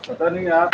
पता नहीं आप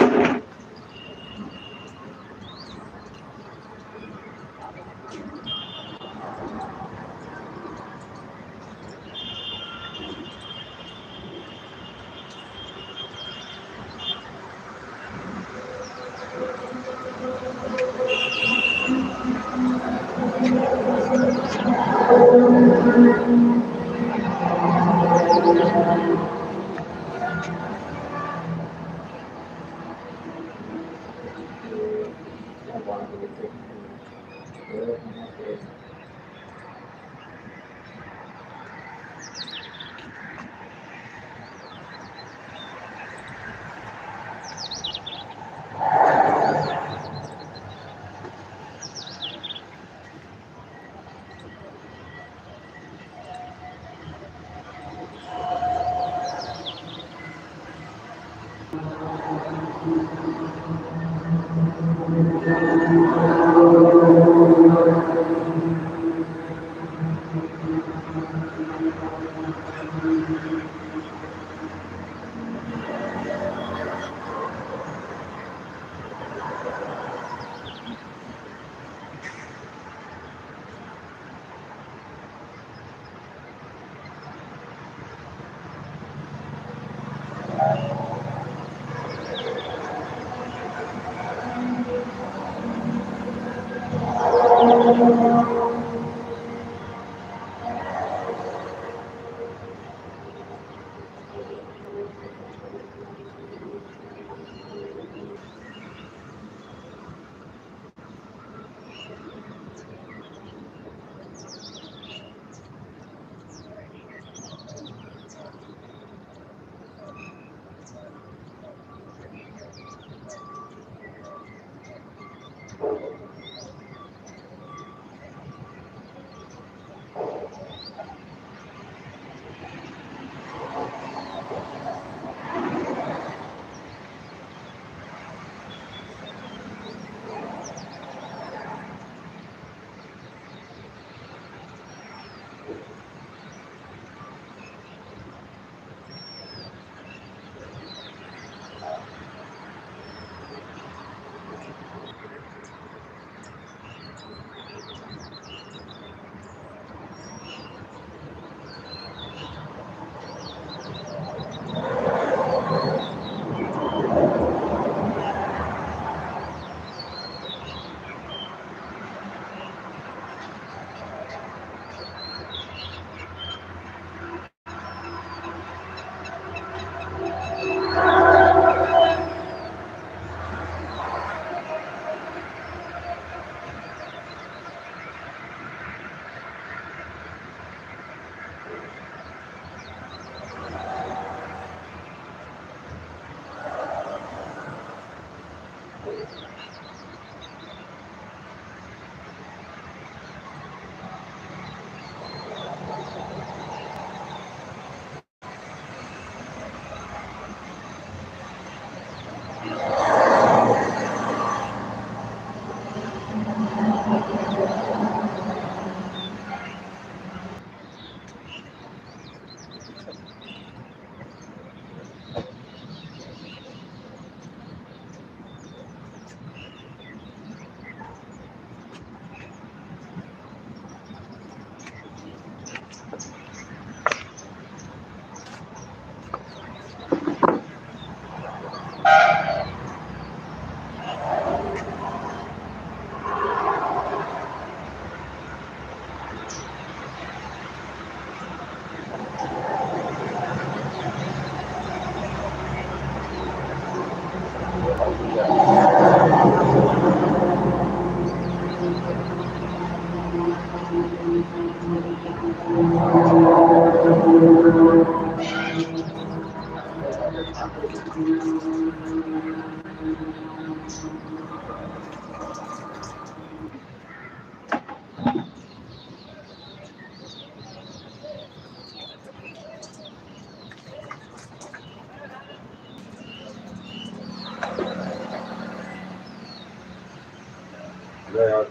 यार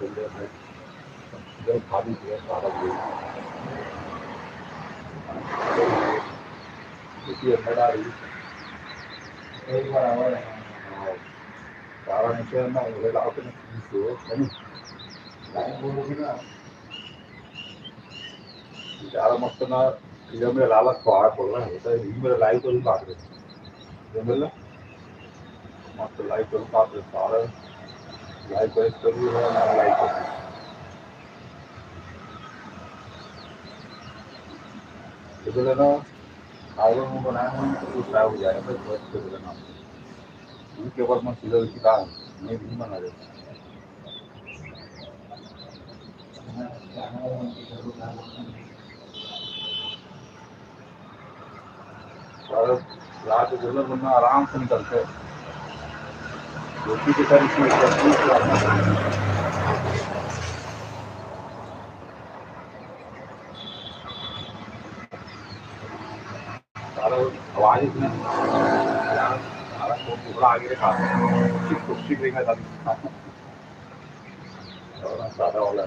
जब खाली किया सारा देखिए अंदर आ रही एक बराबर है सारा नीचे ना उधर लाओ तो नहीं लाइन बोलोगी ना ज़्यादा मस्त ना इधर मेरा लाला पहाड़ पड़ रहा है होता है मेरा लाइव तो भी काट रहे हैं मस्त लाइव तो काट रहे सारा लाइव पर भी है ना लाइव पर इधर ना आगे में बनाया हूँ तो ट्राई हो जाएगा फिर बस कर देना उनके बाद मैं सीधा सीधा नहीं भी बना देता और रात जो है बंदा आराम से निकलते हैं रोटी के साथ सारा आवाज इतनी सारा टुकड़ा आगे खा कुर्सी देगा सादा वाला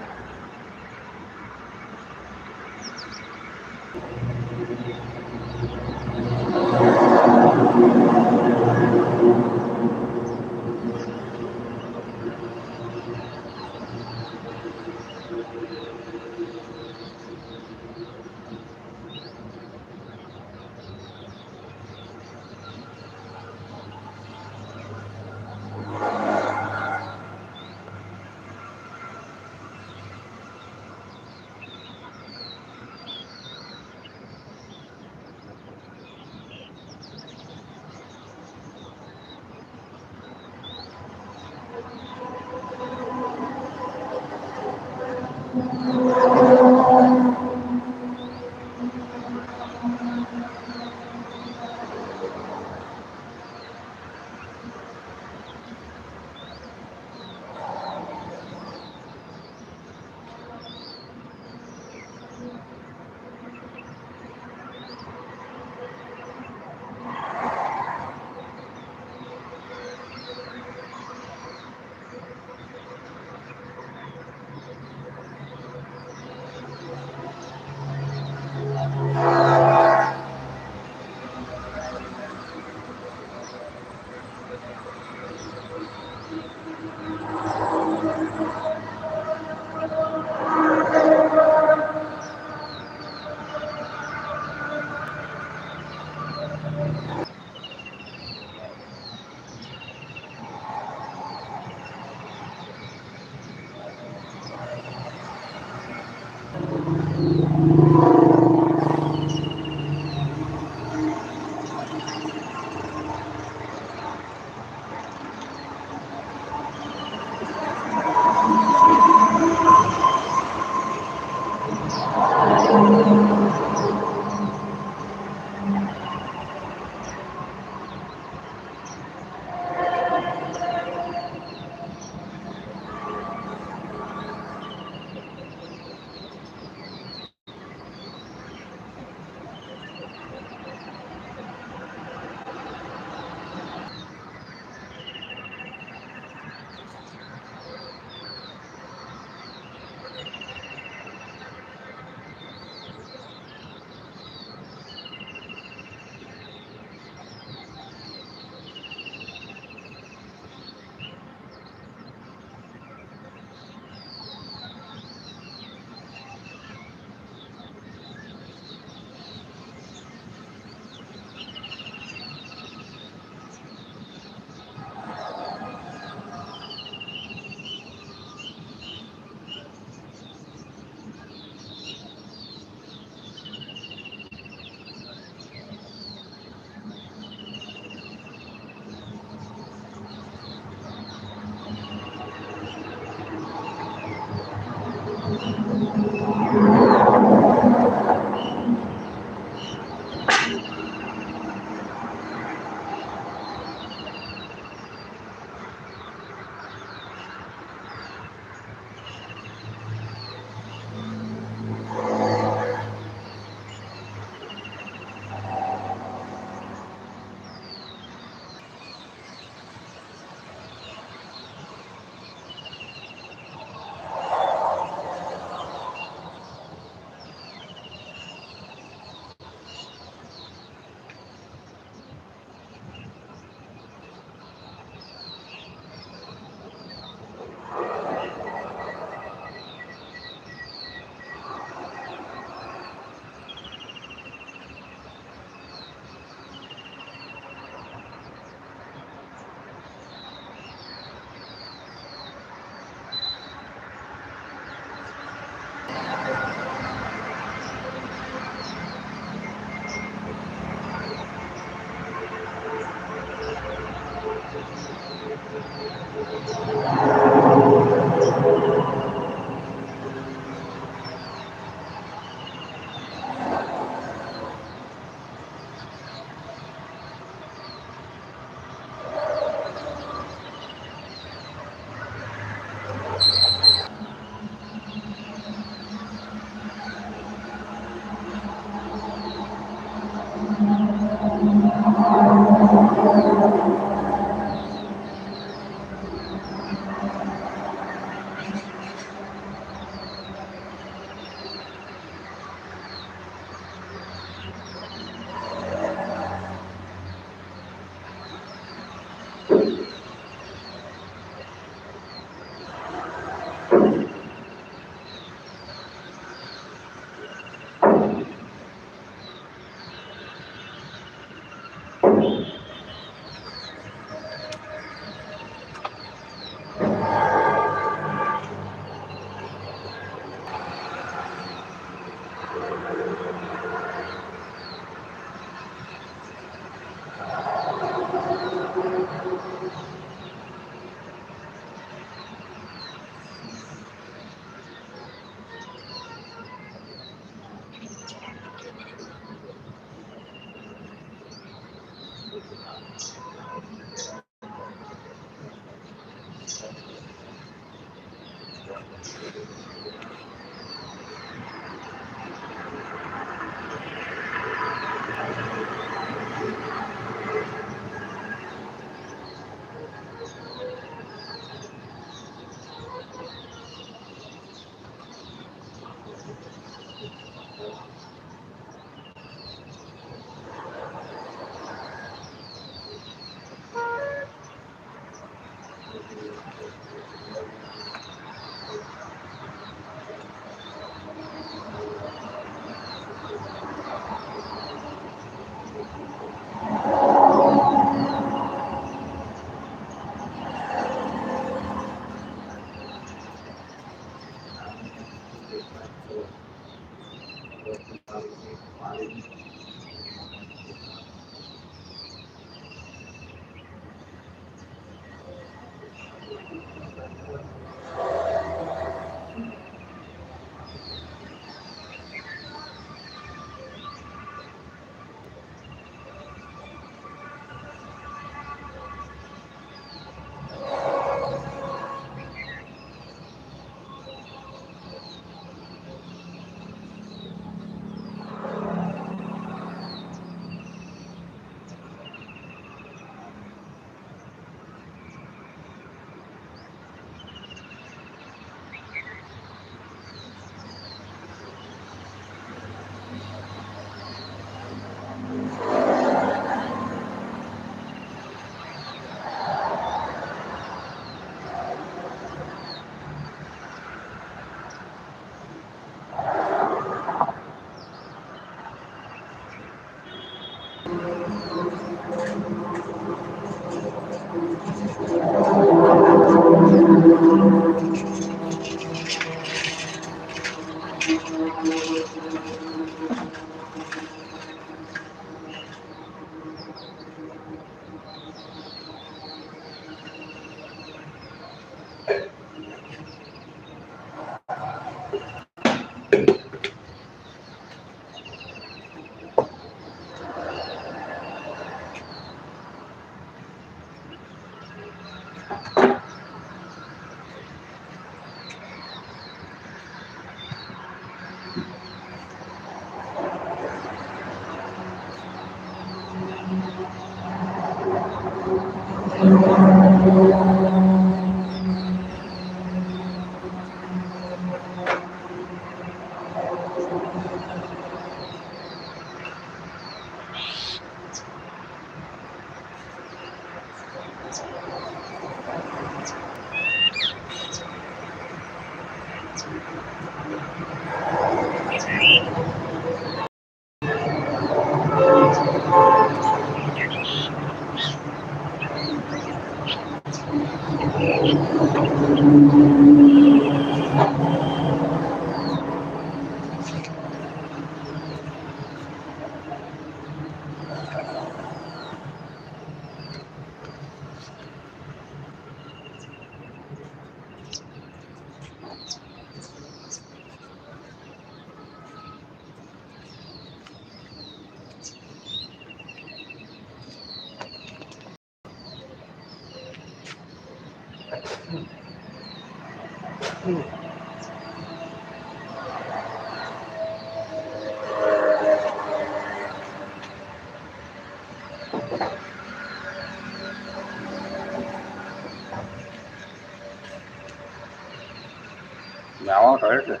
टॉयलेट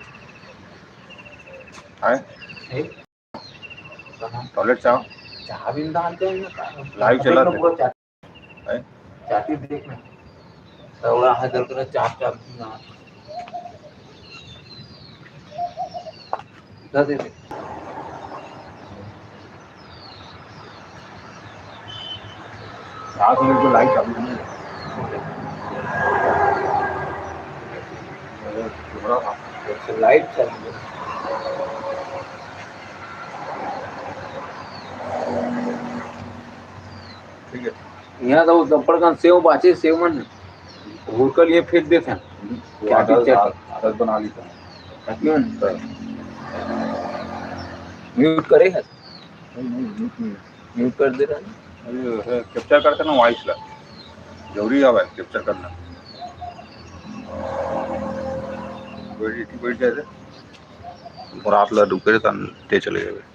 है टॉयलेट चाहो चहा बिन डालते हैं लाइव चला चाटी देखना एवढा हजार कर चार चार दे आज तो लाइव चालू नहीं है लाइट चालू ठीक है यहाँ तो दपड़कान सेव बाचे सेव मन हुड़कल ये फेंक देते हैं क्या आदत बना ली था क्यों म्यूट करेगा म्यूट कर दे रहा है कैप्चर करते ना वॉइस ला जरूरी है कैप्चर करना बैठ जाए और आप ला ढुके ते चले गए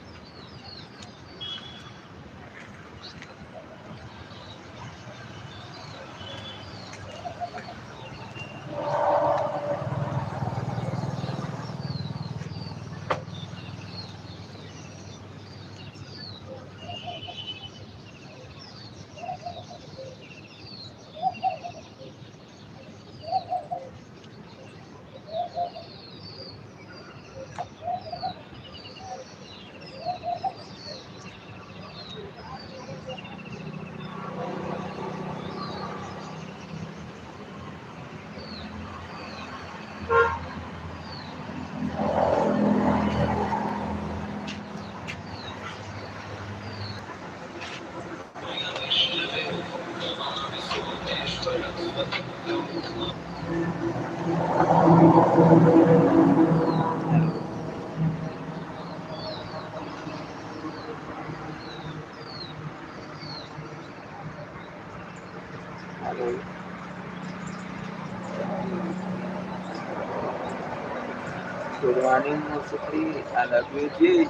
Good morning, Musukri. I love you, Jay.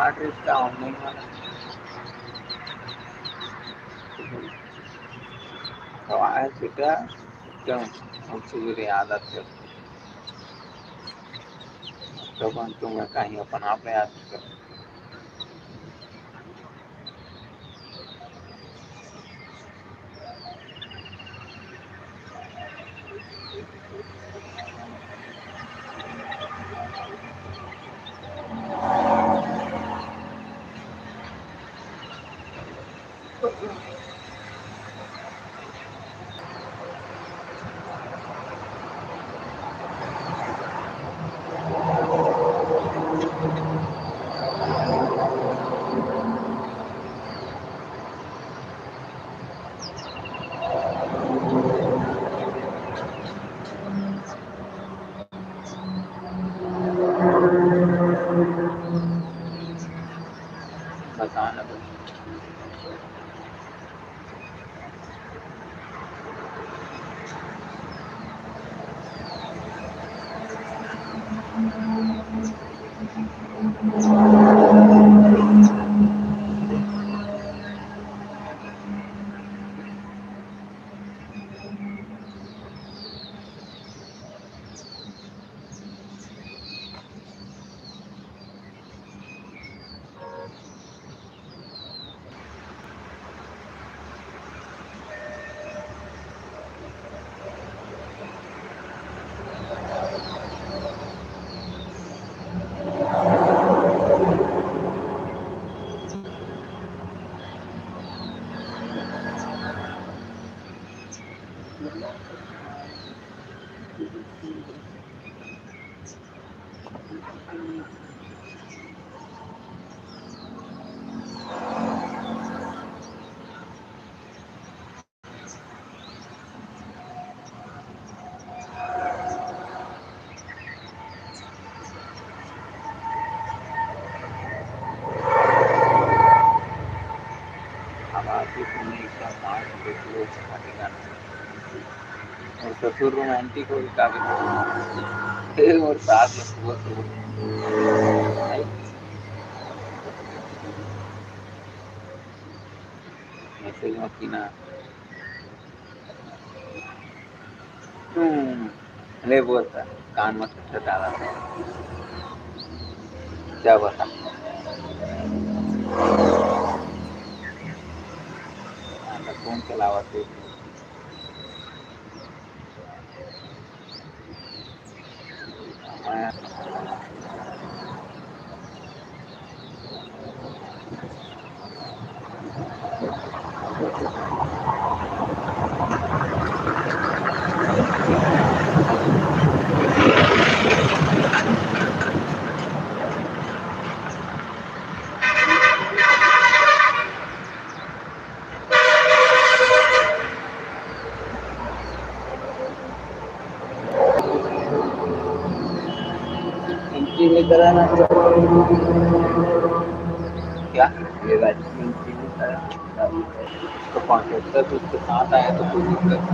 Address down, तो आज बेटा क्यों हमसे भी आदत है तो तुम्हें कहीं अपन आप याद कर बताना आके तुमने एकदम मार देखो हटेगा और ससुर रोमांटिक और काबिल और सास में सुबह मैसेज मत कीना ले बोलता कान मत डाला क्या बता फोन चलावा थे एंट्री में कराना क्या ये एंट्री में कराना उसको कॉन्ट्रैक्टर तो उसके साथ आया तो कोई दिक्कत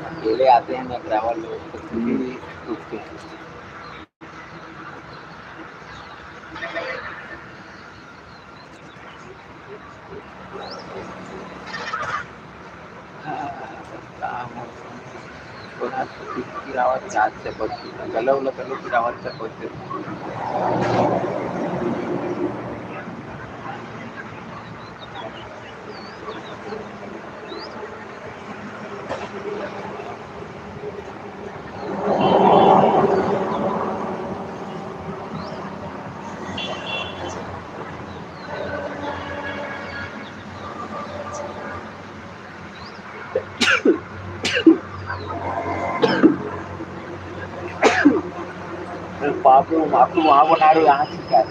अकेले आते हैं ना ट्रैवल लोग तो खुली भी रुकते हैं गिरावट चार्ज से पड़ती है गला उला गलो गिरावट से पड़ते पापू आपको वहाँ बना रहे हो यहाँ सिखा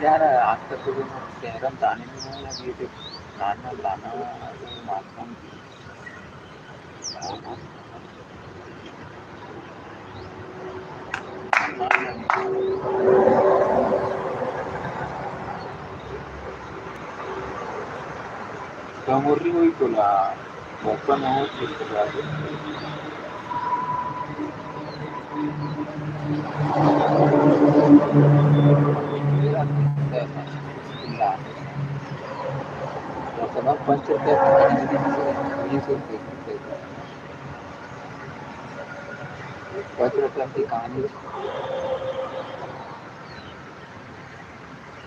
यार आज तक तो शहरम जाने में नहीं लगी थे लाना लाना मालूम Kamu rindu itulah bukan mau sesuatu. Sebab konsepnya ini sulit. Konsep की कहानी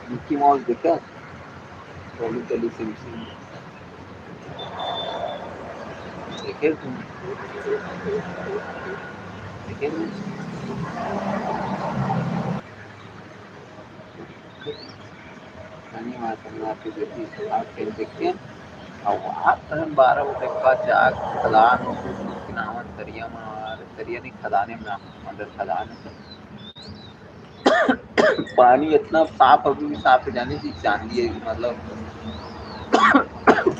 मिकी माउस देखा चली चली सिम सिम देखे तुम देखे तुम आपकी बेटी आप फिर देखते हैं और आप 12 बजे के बाद जाग खदान तरिया में तरिया नहीं खदाने में अंदर खदान पानी इतना साफ अभी भी साफ जाने की चांदी है मतलब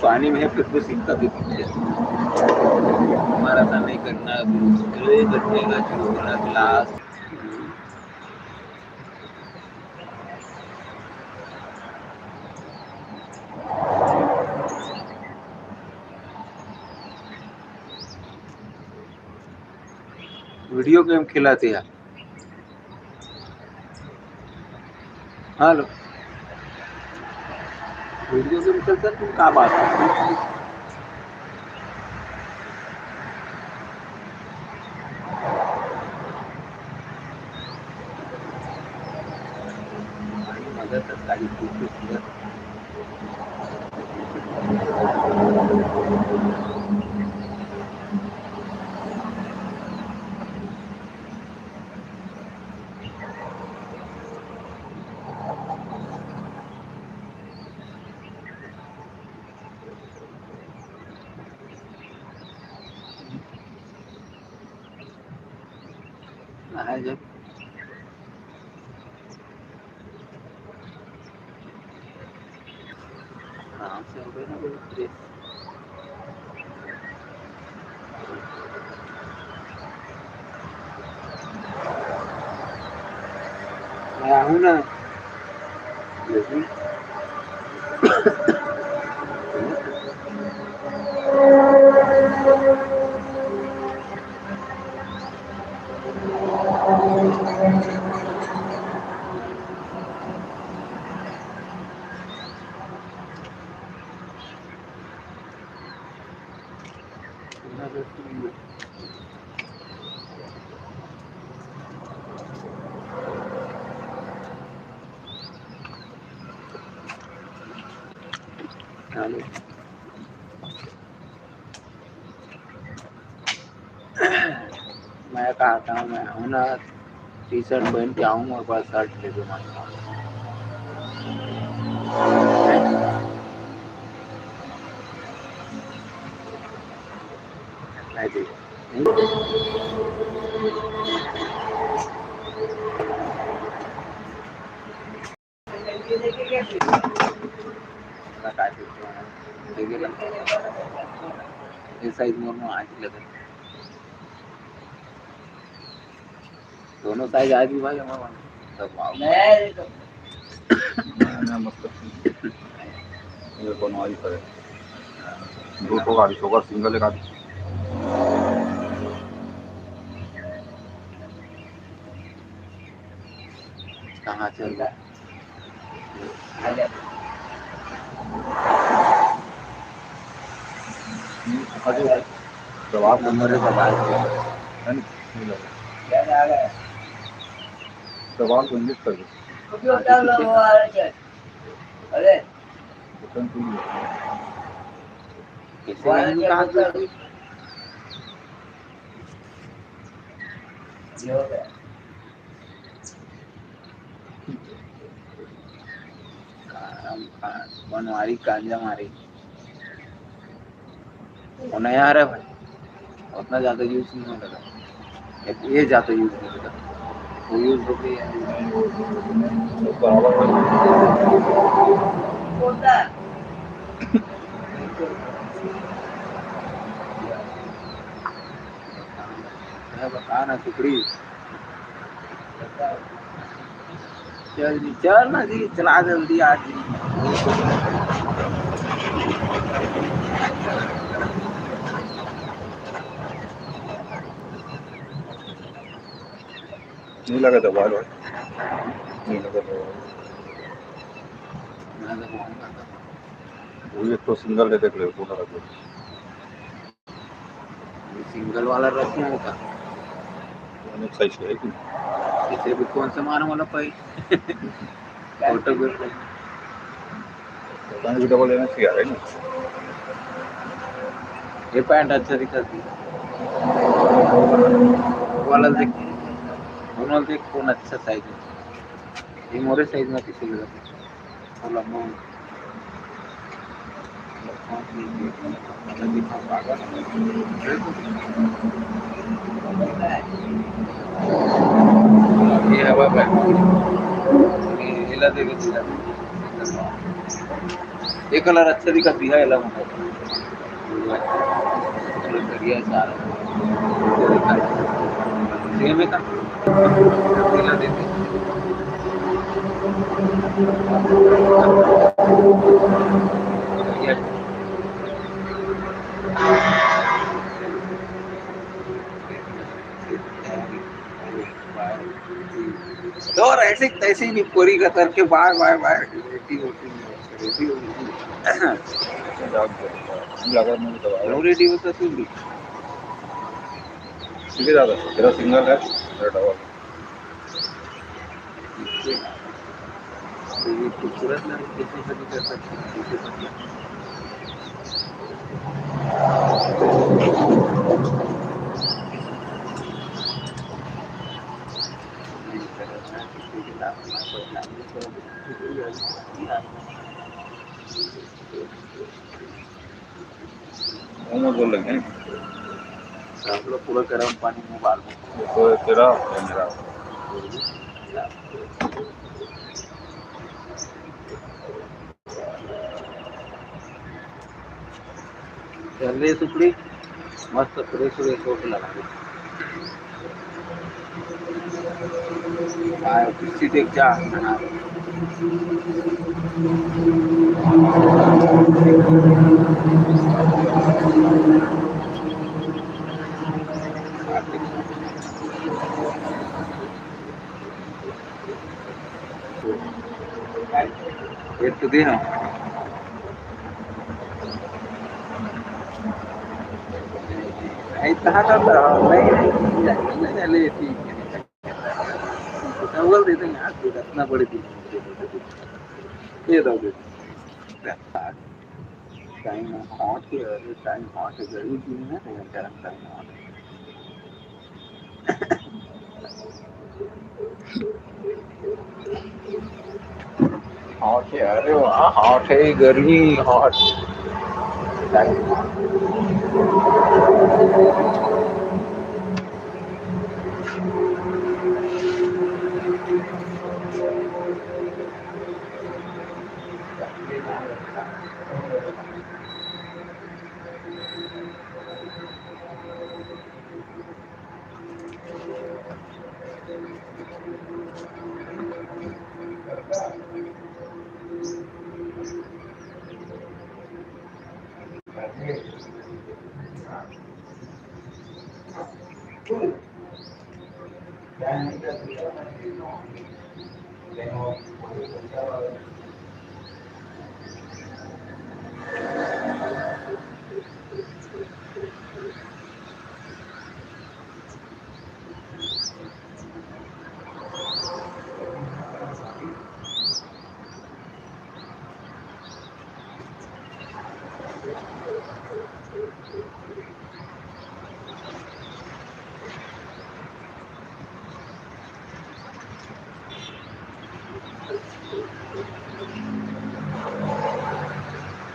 पानी में फिर तो सिंका भी पीछे हमारा था नहीं करना बचेगा शुरू होना क्लास वीडियो गेम खिलाते हैं हेलो वीडियो गेम खेलते तुम क्या बात है मदद गाड़ी है जब आराम से हो गए ना बोले मैं हूँ ना लेकिन मैं कहता हूँ मैं हूँ ना टी शर्ट पहन के आऊँ और बाद शर्ट ले दूँ साइज मोर आज लगे दोनों साइज आज भी भाई हमारा ये बनवाई करे दो तो गाड़ी होगा सिंगल है गाड़ी कहाँ चल रहा है जवाब नंबर है सवाल सवाल को इंग्लिश कर दो अरे बनवारी कांजा मारी और नया आ रहा है भाई उतना ज़्यादा यूज नहीं होने लगा ये ज़्यादा यूज नहीं होगा वो यूज हो गई है बता ना टुकड़ी चल ना जी चला जल्दी आज नहीं लगा दबाव नहीं लगा वो एक तो सिंगल ले देख ले तो लगा दो सिंगल वाला रखना होगा अनेक साइज है कि इसे भी कौन सा मारने वाला पाई फोटो पैंट भी डबल लेना चाहिए है ना। ये पैंट अच्छा दिखा दी वाला देख दोनों देख कौन अच्छा साइज है ये मोरे साइज में किसी लगा और लंबा ये हवा पे हिला दे दिला ये कलर अच्छा दिखा दिया हिला मुझे बढ़िया सारा सेम है का हिला देते बढ़िया और ऐसे तैसे ही पूरी का करके बार बार बार रेडी होती लगा मुझे दबा रेडी होता तू भी सीधे ज्यादा तेरा सिंगल है मेरा डबल तो ये खूबसूरत लड़की किसी से भी कर सकते हैं वो बोल लगे आप लोग पूरा गर्म पानी में उबाल लो तो तेरा या मेरा चलिए टुकड़ी मस्त फ्रेश फ्रेश होके लगा दो किसी देख जा ये तो दे ना इतना का नहीं ले ठीक है डबल दे देंगे यार तो इतना बड़ी थी ये दो दे टाइम हॉट है गर्मी की है ना गर्म टाइम हॉट है अरे वाह हॉट है गर्मी हॉट टाइम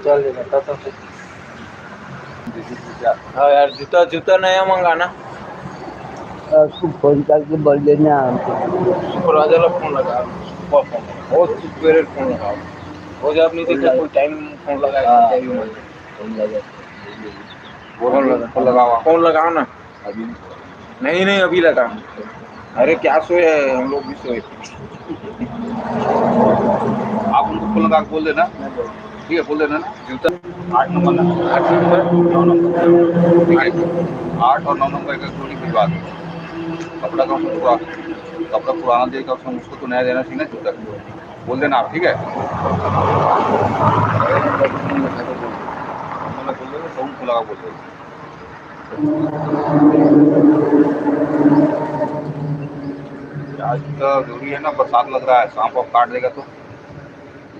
चल बता तो हाँ यार जूता जूता नया मंगाना तू फोन करके बोल देना राजा ला फोन लगा बहुत सुपीरियर फोन लगा हो जा अपनी देखा कोई टाइम फोन लगाया फोन लगाओ ना अभी नहीं अभी लगा अरे क्या सोए है हम लोग भी सोए आप उनको फोन लगा के बोल देना ठीक है बोल देना ना जूता 8 नंबर 8 नंबर 9 नंबर ठीक है 8 और 9 नंबर का जोड़ी भिजवा दो कपड़ा का पूरा कपड़ा पुराना देगा उसको तो नया देना चाहिए ना जूता बोल देना आप ठीक है बोल देना फोन को लगा बोल देना आज का जरूरी है ना बरसात लग रहा है सांप वाप काट देगा तो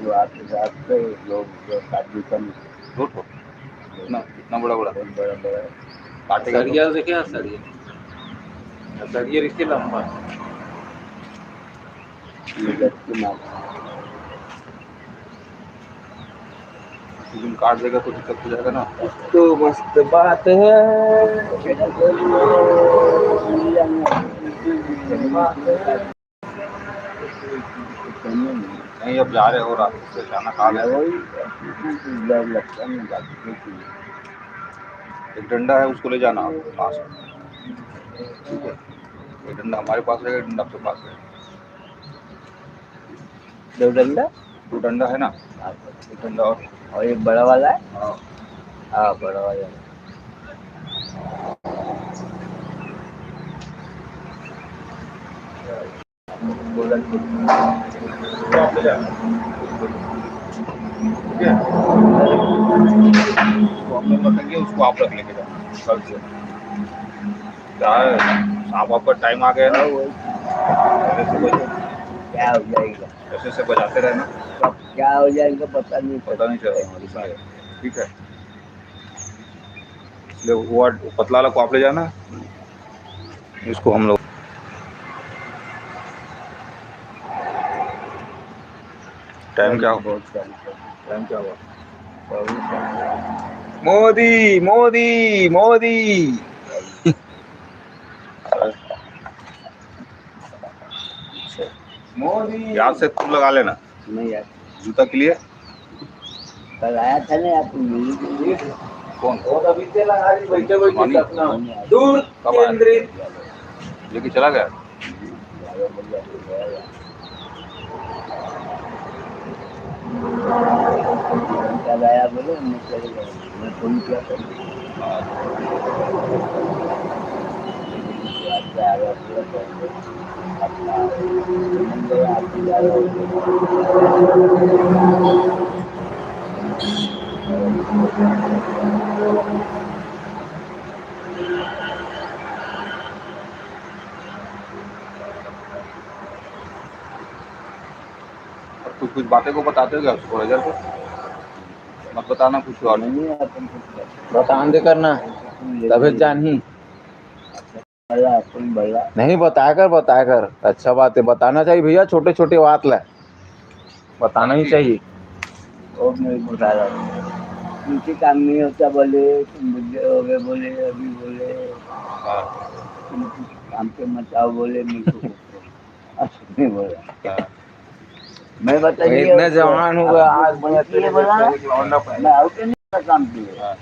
रात रात पे लोग शादी कम दो ठो इतना बड़ा बड़ा बड़ा बड़ा काटेगा तो सरिया देखे ना, सरिया सरिया रिश्ते लंबा है। लिगत की मार किसी दिन काट देगा तो दिक्कत हो जाएगा ना। तो मस्त बात है। नहीं अब जा रहे हो रात से खाना खा ले। डर लगता है बाकी एक डंडा है उसको ले जाना पास में, ठीक है। एक डंडा हमारे पास रहेगा, एक डंडा आपके पास रहेगा। दो डंडा दो डंडा है ना, एक डंडा और एक बड़ा वाला है। हाँ हाँ बड़ा वाला बोला तो आप ले जाना, ठीक है। तो हम लोग रखेंगे, उसको आप रख लेंगे कल से। क्या है, सांप आपका टाइम आ गया ना, क्या हो जाएगा, ऐसे से बजाते रहना, कब क्या हो जाएगा पता नहीं पता नहीं चलेगा, इसलिए ठीक है। इसलिए वो पतला वाला को आप ले जाना, इसको हम लोग। टाइम क्या हुआ, टाइम क्या हुआ? मोदी मोदी मोदी मोदी याद से तुम लगा लेना नहीं यार, जूता के लिए। कल आया था ना आप मिली के लिए। कौन बहुत अभी से लगा दी, बैठे बैठे मानी? अपना दूर कब आया? केंद्रित। लेके चला गया। कल आया बोले मैं चले गए, मैं फोन किया था और कुछ कुछ बातें को बताते हो क्या उसको, इधर को मत बताना कुछ और। नहीं अपन कुछ बतान दे करना तभी जान ही बड़ा अपन बड़ा नहीं बताया कर अच्छा बात है, बताना चाहिए भैया, छोटे छोटे बात ला बताना ही चाहिए। और नहीं बता रहा हूँ, उनके काम नहीं होता बोले तुम बुढ़े हो गए, बोले अभी बोले हाँ, तुम कुछ काम पे मत आओ, बोले मेरे को नहीं बोला हाँ। मैं बता इतने जवान हो गए आज मैं तेरे बोला लिए लौंडा पहन। मैं आउट नहीं था काम पे, हाँ।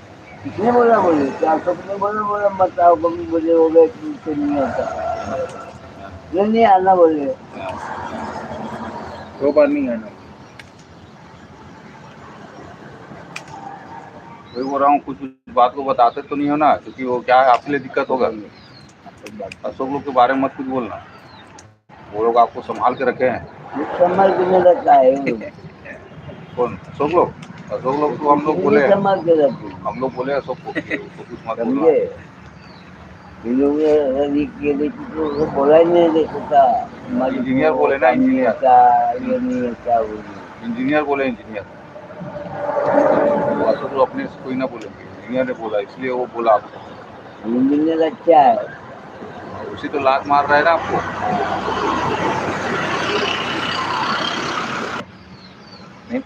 किसने बोला बोले क्या सबने बोला बोला मत आओ, कभी बोले हो गए तुमसे नहीं होता, नहीं आना बोले। दो बार नहीं आना। वही बोल रहा हूँ, कुछ कुछ बात को बताते तो नहीं हो ना, क्योंकि वो क्या है आपके लिए दिक्कत होगा। अशोक लोग के बारे में मत कुछ बोलना, वो लोग आपको संभाल के रखे हैं। संभाल के नहीं रखा है वो। कौन? अशोक लोग? अशोक लोग तो हम लोग बोले, संभाल के रखे हम लोग बोले अशोक को कि उसको कुछ मत बोलना। समझे, इन लोगों ने के लिए तो बोला ही नहीं देता था, हमारी इंजीनियर बोले ना, इंजीनियर। ये नहीं होता वो नहीं। इंजीनियर बोले, इंजीनियर। अशोक लोग अपने से कोई ना बोलेंगे, इंजीनियर ने बोला, इसलिए वो बोला आपको। इंजीनियर अच्छा है, उसी तो लात मार रहा है ना आपको। नहीं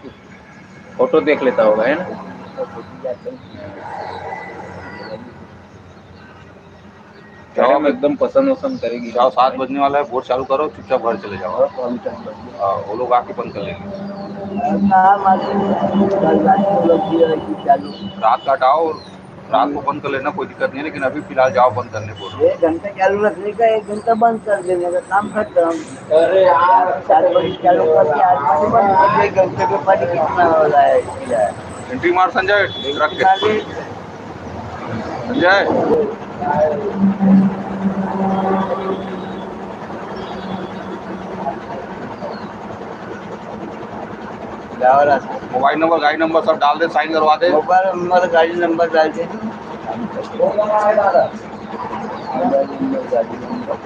फोटो देख लेता होगा है ना। जाओ, जाओ एकदम पसंद वसंद करेगी। जाओ 7 बजने वाला है, वोट चालू करो, चुपचाप घर चले जाओ। हाँ, वो लोग आके बंद कर लेंगे। रात का हटाओ, रात को बंद कर लेना, कोई दिक्कत नहीं है, लेकिन अभी फिलहाल जाओ बंद करने बोल रहा हूँ। 1 घंटा चालू रखने का, 1 घंटा बंद कर देने का काम खत्म। अरे यार 7 बजे चालू करके 8 बजे बंद कर दे, 1 घंटे के पानी कितना हो रहा है किराया। एंट्री मार संजय, रख के संजय। मोबाइल नंबर गाड़ी नंबर सब डाल दे, साइन करवा दे। मोबाइल नंबर गाड़ी नंबर डाल दे, गाड़ी नंबर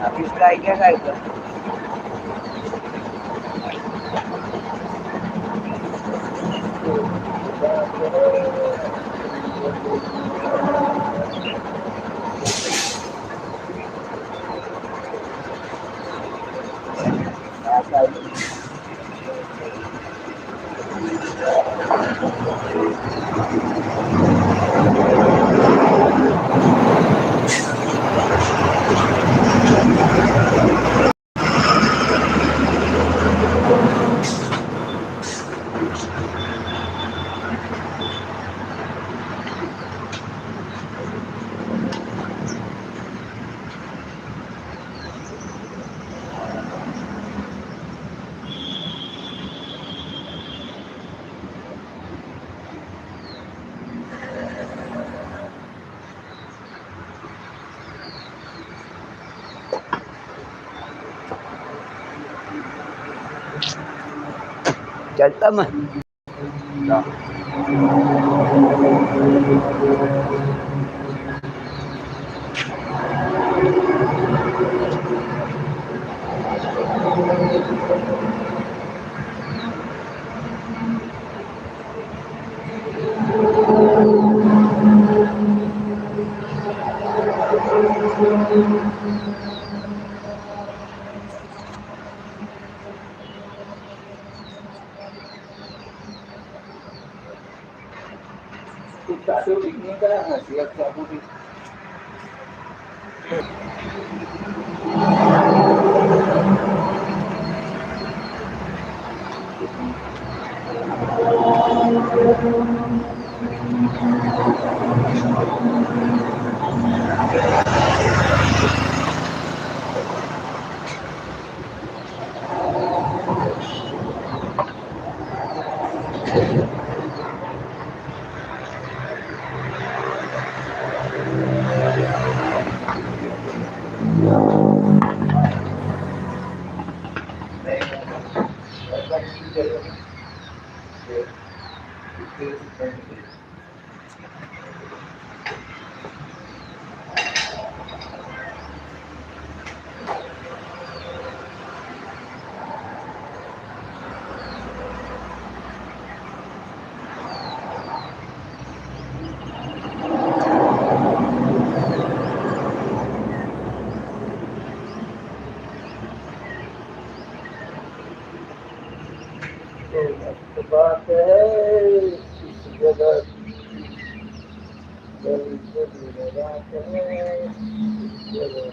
ऑफिसला आहे का काय तर चलता मैं बात है इस जगह रात है इस जगह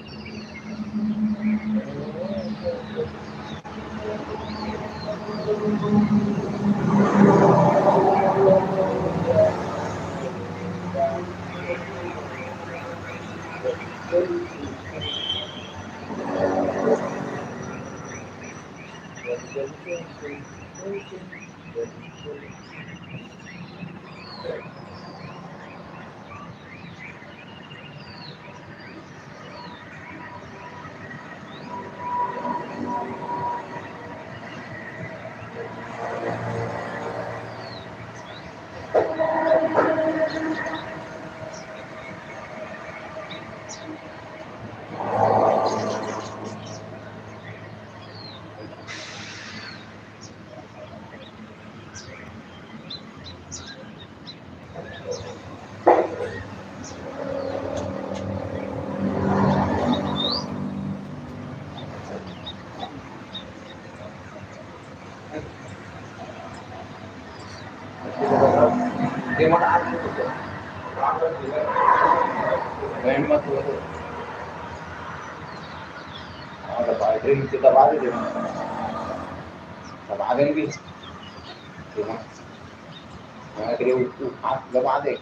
दबा देंगे हाथ दबा दे